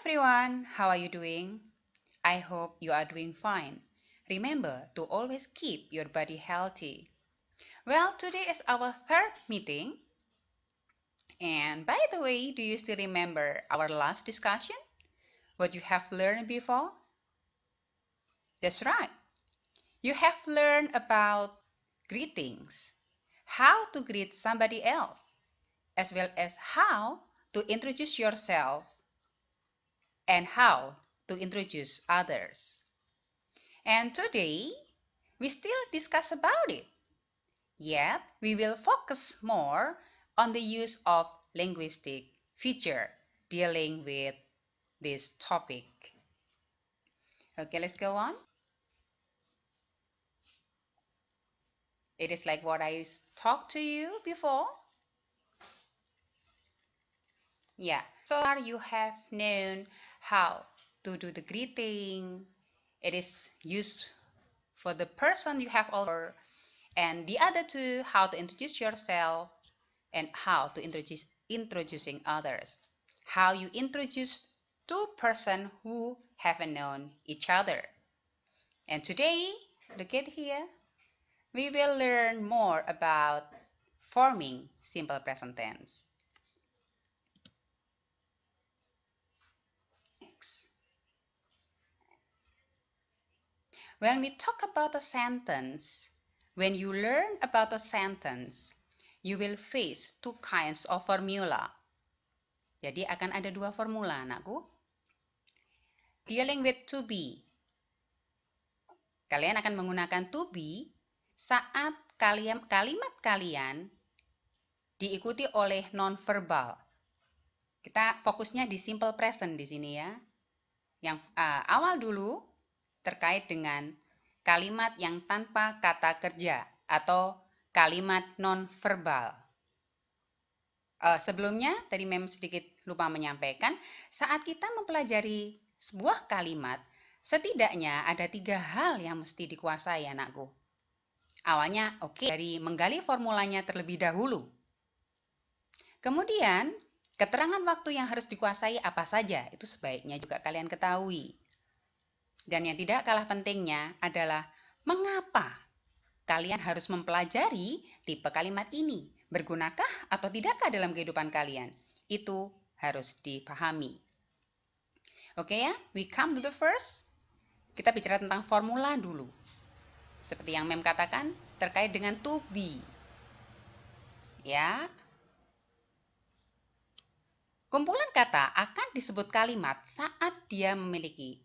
everyone, how are you doing? I hope you are doing fine. Remember to always keep your body healthy. Well, today is our third meeting. And by the way, do you still remember our last discussion? What you have learned before? That's right. You have learned about greetings, how to greet somebody else, as well as how to introduce yourself and how to introduce others. And today, we still discuss about it. Yet, we will focus more on the use of linguistic feature dealing with this topic. Okay, let's go on. It is like what I talked to you before. Yeah, so far you have known how to do the greeting. It is used for the person you have over, and the other two, how to introduce yourself and how to introducing others. How you introduce two persons who haven't known each other. And today, look at here, we will learn more about forming simple present tense. Next. When we talk about a sentence, when you learn about a sentence, you will face two kinds of formula. Jadi akan ada dua formula, anakku. Dealing with to be. Kalian akan menggunakan to be saat kalimat kalian diikuti oleh non-verbal. Kita fokusnya di simple present di sini ya. Yang awal dulu terkait dengan kalimat yang tanpa kata kerja atau kalimat non-verbal. Sebelumnya, tadi Mem sedikit lupa menyampaikan, saat kita mempelajari sebuah kalimat, setidaknya ada 3 hal yang mesti dikuasai, anakku. Awalnya, dari menggali formulanya terlebih dahulu. Kemudian, keterangan waktu yang harus dikuasai apa saja, itu sebaiknya juga kalian ketahui. Dan yang tidak kalah pentingnya adalah mengapa kalian harus mempelajari tipe kalimat ini. Bergunakah atau tidakkah dalam kehidupan kalian? Itu harus dipahami. Oke ya, we come to the first. Kita bicara tentang formula dulu. Seperti yang Mem katakan, terkait dengan to be. Ya. Kumpulan kata akan disebut kalimat saat dia memiliki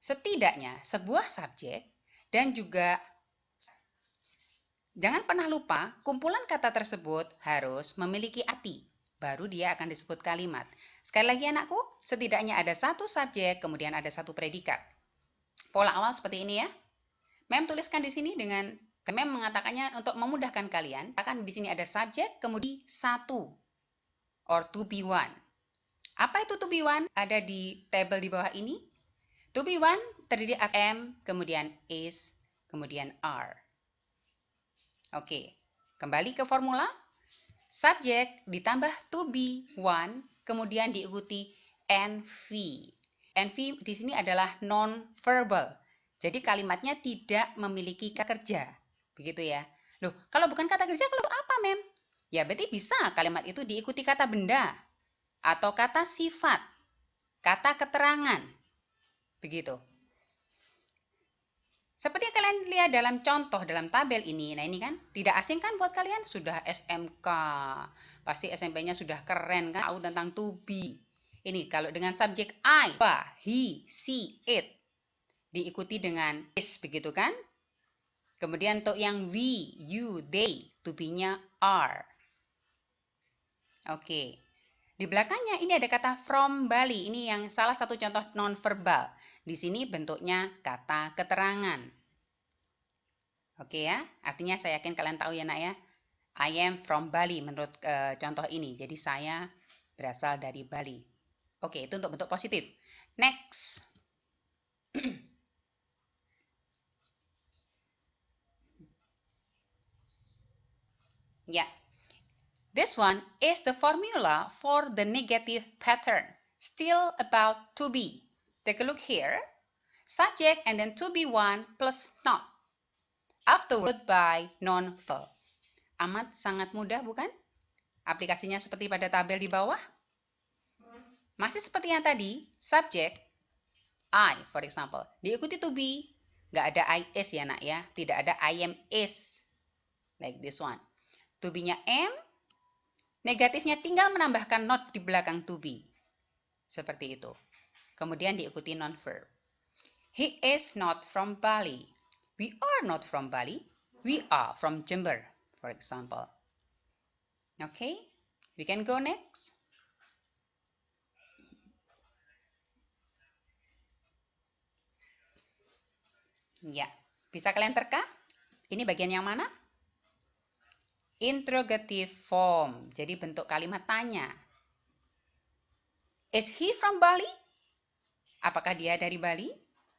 setidaknya sebuah subjek dan juga jangan pernah lupa kumpulan kata tersebut harus memiliki arti. Baru dia akan disebut kalimat. Sekali lagi anakku, setidaknya ada satu subjek, kemudian ada satu predikat. Pola awal seperti ini ya. Mem tuliskan di sini dengan Mem mengatakannya untuk memudahkan kalian. Akan di sini ada subjek, kemudian satu or to be one. Apa itu to be one? Ada di tabel di bawah ini. To be one terdiri atas am, kemudian is, kemudian are. Oke, kembali ke formula. Subjek ditambah to be one, kemudian diikuti NV. NV di sini adalah non-verbal. Jadi kalimatnya tidak memiliki kata kerja. Begitu ya. Loh, kalau bukan kata kerja, kalau apa, Mem? Ya, berarti bisa kalimat itu diikuti kata benda atau kata sifat, kata keterangan. Begitu. Seperti yang kalian lihat dalam contoh dalam tabel ini. Nah, ini kan tidak asing kan buat kalian? Sudah SMK. Pasti SMP-nya sudah keren kan? Tahu tentang to be. Ini kalau dengan subjek I, he, she, it. Diikuti dengan is, begitu kan? Kemudian untuk yang we, you, they, to be-nya are. Oke. Di belakangnya ini ada kata from Bali. Ini yang salah satu contoh non-verbal. Di sini bentuknya kata keterangan. Oke ya, artinya saya yakin kalian tahu ya nak ya. I am from Bali menurut contoh ini. Jadi saya berasal dari Bali. Oke, itu untuk bentuk positif. Next. Ya. This one is the formula for the negative pattern. Still about to be. Take a look here. Subject and then to be one plus not. Afterward by non-verb. Amat sangat mudah bukan? Aplikasinya seperti pada tabel di bawah. Masih seperti yang tadi, subject, I for example. Diikuti to be, nggak ada I is ya nak ya. Tidak ada I am is. Like this one. To be-nya am, negatifnya tinggal menambahkan not di belakang to be. Seperti itu. Kemudian diikuti non-verb. He is not from Bali. We are not from Bali. We are from Jember, for example. Okay, we can go next. Ya, bisa kalian terka? Ini bagian yang mana? Interrogative form. Jadi bentuk kalimat tanya. Is he from Bali? Apakah dia dari Bali?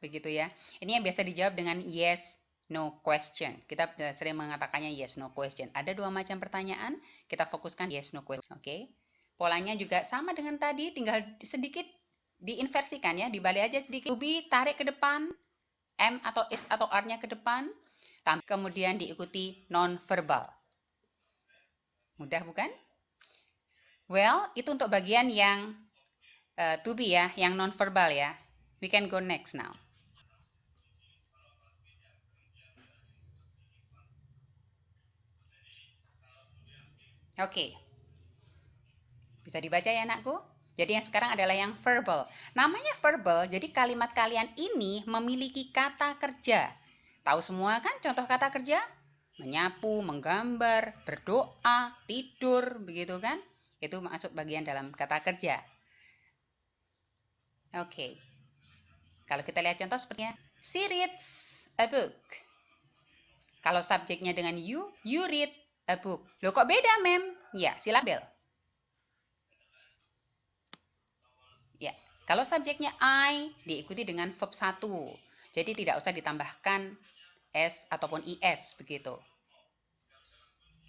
Begitu ya. Ini yang biasa dijawab dengan yes, no question. Kita sering mengatakannya yes, no question. Ada dua macam pertanyaan, kita fokuskan yes, no question. Oke. Polanya juga sama dengan tadi, tinggal sedikit diinversikan ya, dibalik aja sedikit. To be tarik ke depan, am atau is atau are-nya ke depan, kemudian diikuti non-verbal. Mudah bukan? Well, itu untuk bagian yang to be ya, yang non-verbal ya. We can go next now. Oke. Bisa dibaca ya anakku? Jadi yang sekarang adalah yang verbal. Namanya verbal, jadi kalimat kalian ini memiliki kata kerja. Tahu semua kan contoh kata kerja? Menyapu, menggambar, berdoa, tidur, begitu kan? Itu masuk bagian dalam kata kerja. Oke. Kalau kita lihat contoh sepertinya, she reads a book. Kalau subjeknya dengan you read a book. Loh kok beda, mem? Ya, silabel. Ya, kalau subjeknya I diikuti dengan verb 1. Jadi tidak usah ditambahkan S ataupun IS begitu.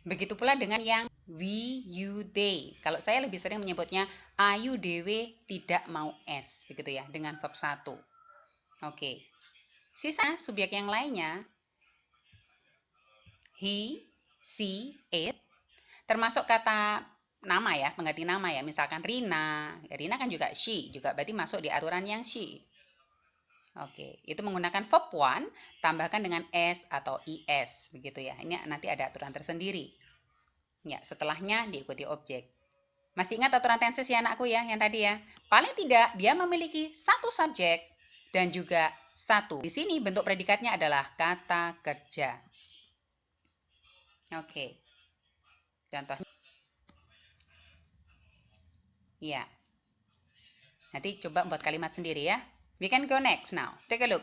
Begitu pula dengan yang we, you, they. Kalau saya lebih sering menyebutnya ayu, dewe, tidak mau S. Begitu ya, dengan verb 1. Oke. Sisa subjek yang lainnya, he, she, it, termasuk kata nama ya, pengganti nama ya. Misalkan Rina. Rina kan juga she, juga berarti masuk di aturan yang she. Oke, itu menggunakan verb 1, tambahkan dengan S atau IS, begitu ya. Ini nanti ada aturan tersendiri. Ya, setelahnya diikuti objek. Masih ingat aturan tenses ya anakku ya, yang tadi ya. Paling tidak, dia memiliki satu subjek dan juga satu. Di sini bentuk predikatnya adalah kata kerja. Oke, contohnya. Ya, nanti coba buat kalimat sendiri ya. We can go next now. Take a look.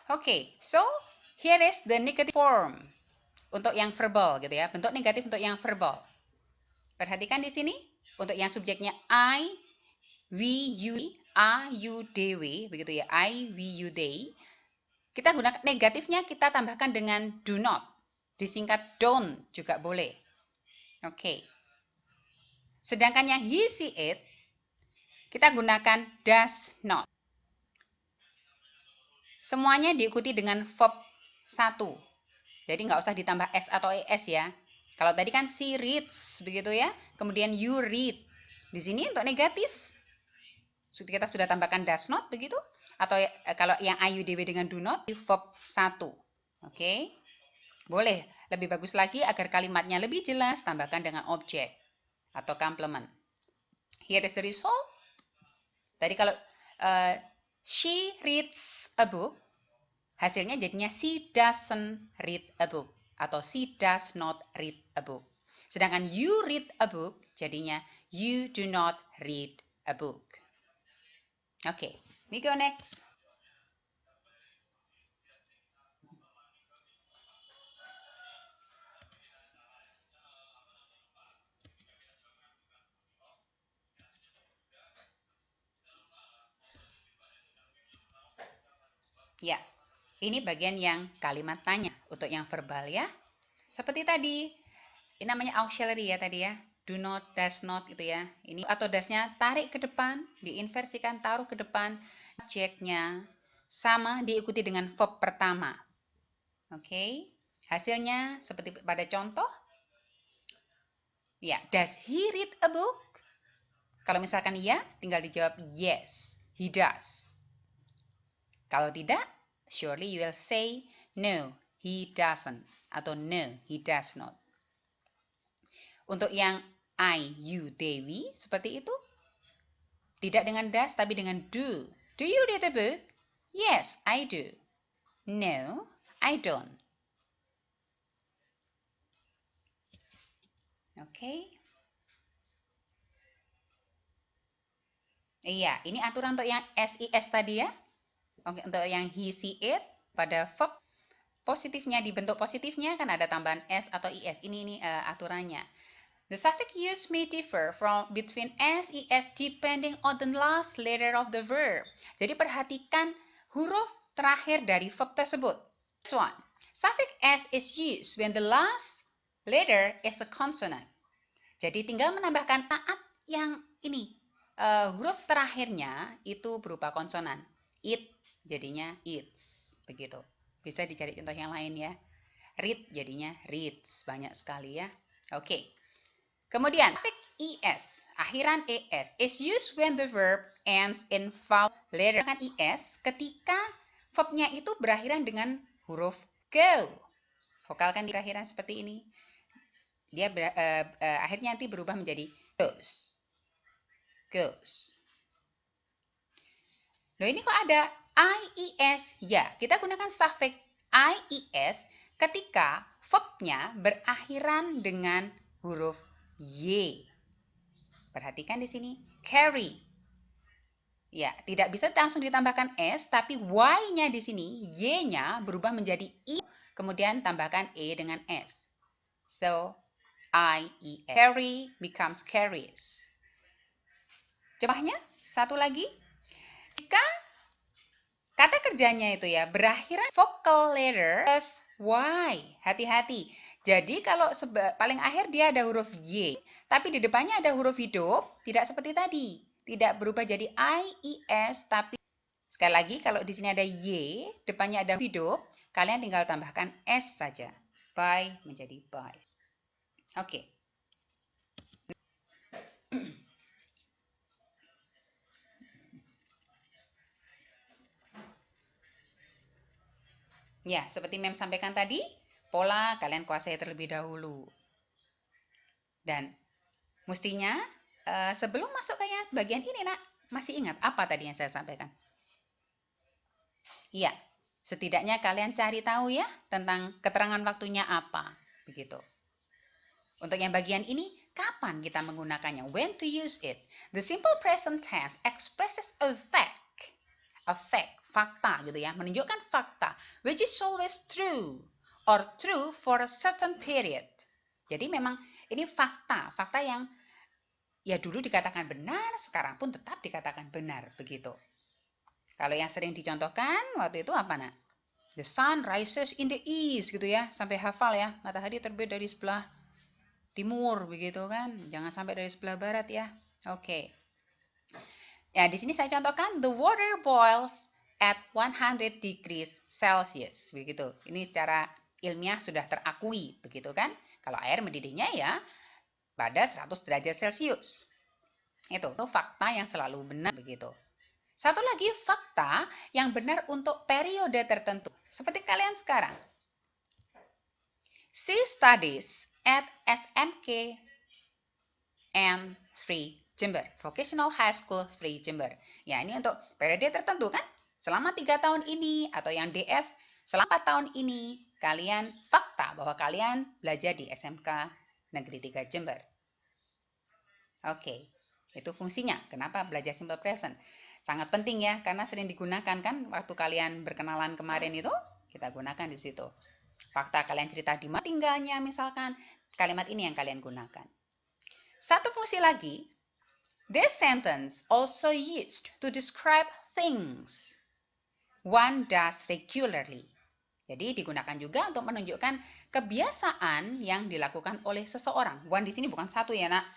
Okay, so here is the negative form untuk yang verbal gitu ya. Bentuk negatif untuk yang verbal. Perhatikan di sini untuk yang subjeknya I, we, you, are, you, they, we, begitu ya. I, we, you, they. Kita gunakan negatifnya kita tambahkan dengan do not. Disingkat don't juga boleh. Oke. Sedangkan yang he, she, it kita gunakan does not. Semuanya diikuti dengan verb 1. Jadi nggak usah ditambah S atau ES ya. Kalau tadi kan she reads, begitu ya. Kemudian you read. Di sini untuk negatif, kita sudah tambahkan does not, begitu. Atau kalau yang IUDW dengan do not, verb 1. Oke. Boleh, lebih bagus lagi agar kalimatnya lebih jelas, tambahkan dengan objek atau complement. Here is the result. Tadi kalau she reads a book, hasilnya jadinya she doesn't read a book atau she does not read a book. Sedangkan you read a book, jadinya you do not read a book. Oke, we go next. Ya, ini bagian yang kalimat tanya untuk yang verbal ya. Seperti tadi, Ini namanya auxiliary ya tadi ya. Do not, does not gitu ya. Ini atau dasnya tarik ke depan, diinversikan, taruh ke depan. Subjeknya sama diikuti dengan verb pertama. Oke. Hasilnya seperti pada contoh. Ya, does he read a book? Kalau misalkan iya, tinggal dijawab yes, he does. Kalau tidak, surely you will say no, he doesn't. Atau no, he does not. Untuk yang I, you, they, we, seperti itu. Tidak dengan does, tapi dengan do. Do you read a book? Yes, I do. No, I don't. Oke. Iya, ini aturan untuk yang SIS tadi ya. Oke, untuk yang he, she, it, pada verb positifnya, di bentuk positifnya kan ada tambahan S atau IS. Ini aturannya. The suffix use may differ from between S, IS depending on the last letter of the verb. Jadi perhatikan huruf terakhir dari verb tersebut. Next one. Suffix S is used when the last letter is a consonant. Jadi tinggal menambahkan saat yang ini. Huruf terakhirnya itu berupa konsonan. It jadinya it's. Begitu. Bisa dicari contoh yang lain ya. Read jadinya reads. Banyak sekali ya. Oke. Kemudian, suffix es, akhiran es, is used when the verb ends in vowel letter. Es ketika verbnya itu berakhiran dengan huruf go. Vokal kan di akhiran seperti ini. Dia akhirnya nanti berubah menjadi goes. Goes. Loh ini kok ada ies? Ya, kita gunakan suffix ies ketika verbnya berakhiran dengan huruf Y. Perhatikan di sini, carry. Ya, tidak bisa langsung ditambahkan S, tapi Y-nya di sini, Y-nya berubah menjadi I, kemudian tambahkan E dengan S. So, I-E-S. Carry becomes carries. Contohnya, satu lagi. Jika kata kerjanya itu ya, berakhiran vocal letter plus Y. Hati-hati. Jadi kalau paling akhir dia ada huruf Y, tapi di depannya ada huruf hidup, tidak seperti tadi. Tidak berubah jadi IES, tapi sekali lagi kalau di sini ada Y, depannya ada hidup, kalian tinggal tambahkan S saja. By menjadi by. Oke. Ya, seperti Mem sampaikan tadi, pola kalian kuasai terlebih dahulu. Dan mestinya sebelum masuk ke bagian ini, nak, masih ingat apa tadi yang saya sampaikan? Iya, setidaknya kalian cari tahu ya tentang keterangan waktunya apa, begitu. Untuk yang bagian ini, kapan kita menggunakannya? When to use it? The simple present tense expresses a fact, fakta gitu ya, menunjukkan fakta, which is always true or true for a certain period. Jadi memang ini fakta yang ya dulu dikatakan benar, sekarang pun tetap dikatakan benar, begitu. Kalau yang sering dicontohkan waktu itu apa, nak? The sun rises in the east gitu ya, sampai hafal ya, matahari terbit dari sebelah timur begitu kan, jangan sampai dari sebelah barat ya. Oke. Ya, di sini saya contohkan the water boils at 100 degrees Celsius begitu. Ini secara ilmiah sudah terakui begitu kan. Kalau air mendidihnya ya pada 100 derajat Celcius. Itu fakta yang selalu benar begitu. Satu lagi fakta yang benar untuk periode tertentu. Seperti kalian sekarang. She studies at SMK N3 Jember. Vocational High School 3 Jember. Ya, ini untuk periode tertentu kan? Selama 3 tahun ini atau yang DF selama 4 tahun ini kalian fakta bahwa kalian belajar di SMK Negeri 3 Jember. Oke, itu fungsinya. Kenapa belajar simple present? Sangat penting ya, karena sering digunakan kan waktu kalian berkenalan kemarin itu, kita gunakan di situ. Fakta kalian cerita di mana tinggalnya misalkan, kalimat ini yang kalian gunakan. Satu fungsi lagi, this sentence also used to describe things one does regularly. Jadi digunakan juga untuk menunjukkan Kebiasaan yang dilakukan oleh seseorang. One di sini bukan satu ya nak.